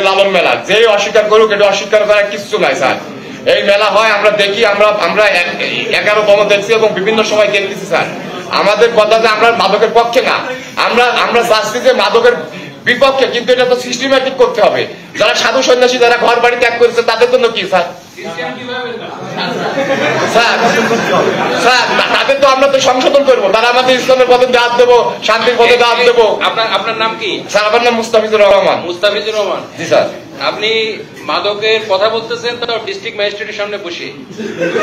লালন মেলা যে অস্বীকার করুক, এটা অস্বীকার করার কিছু নাই স্যার। এই মেলা হয়, আমরা দেখি, আমরা 11তম দেখছি এবং বিভিন্ন সময় দেখতেছি স্যার। আমাদের কথা যে আমরা মাদকের পক্ষে না, আমরা চাচ্ছি যে মাদকের বিপক্ষে, কিন্তু এটা তো সিস্টেমেটিক করতে হবে। যারা সাধু সন্ন্যাসী, যারা ঘর বাড়ি ত্যাগ করেছে, তাদের জন্য কি স্যার? তাদের তো আমরা তো সংশোধন করবো, তারা আমাদের ইসলামের পথে দাঁত দেবো, শান্তির পথে দাঁত দেবো। আপনার নাম কি? স্যার আমার নাম মুস্তাফিজুর রহমান। মুস্তাফিজুর রহমান। জি স্যার। আপনি মাদকের কথা বলতেছেন তো ডিস্ট্রিক্ট ম্যাজিস্ট্রেটের সামনে বসে।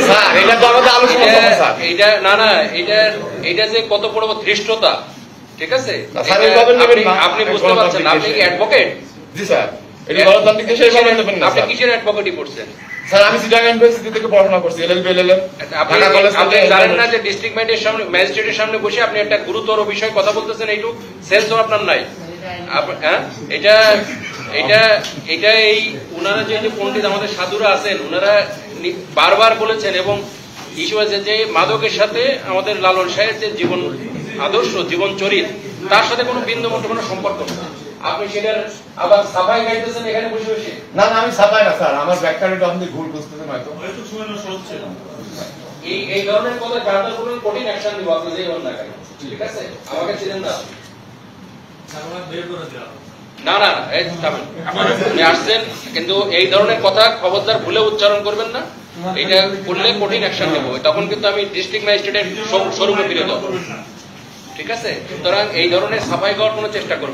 স্যার এটা তো আমাদের আলোচনা হবে স্যার। এটা না এটা যে কত বড় ধৃষ্টতা, ঠিক আছে? আপনি বুঝতে পারছেন? আপনি কি অ্যাডভোকেট? জি স্যার। এটা গণতান্ত্রিক দেশে এভাবে নেবেন না। আপনি কিসের অ্যাডভোকেটই করছেন? স্যার আমি চিটাগাং ইউনিভার্সিটি থেকে পড়াশোনা করছি, এলএলবি এলএলএম। আপনি জানেন না যে ডিস্ট্রিক্ট ম্যাজিস্ট্রেটের সামনে বসে আপনি একটা গুরুতর বিষয় কথা বলতেছেন? এইটুকু সেন্সও আপনার নাই? এটা এই উনারা যে পণ্ডিত আমাদের সাধুরা আছেন, উনারা বারবার বলেছেন এবং ইস্যু আছে যে মাদকের সাথে আমাদের লালন সাহেবের যে জীবন আদর্শ, জীবন চরিত, তার সাথে কোনো বিন্দু মতো কোনো সম্পর্ক নেই। আপনি সেটার আবার সাফাই গাইতেছেন এখানে বসে বসে। না আমি সাফাই না স্যার, আমার ব্যাখ্যাটা আপনি ভুল বুঝতেছেন হয়তো। এই ধরনের কথা জানতে করুন, কঠিন অ্যাকশন দিব আপনি যেই হন না কেন, ঠিক আছে? আমাকে চিনেন না? না আপনি আসছেন, কিন্তু এই ধরনের কথা খবরদার ভুলে উচ্চারণ করবেন না। এটা করলে কঠিন অ্যাকশন নেব, তখন কিন্তু আমি ডিস্ট্রিক্ট ম্যাজিস্ট্রেটের স্বরূপে ফিরে যাবো, ঠিক আছে? সুতরাং এই ধরনের সাফাই করার কোনো চেষ্টা করবেন।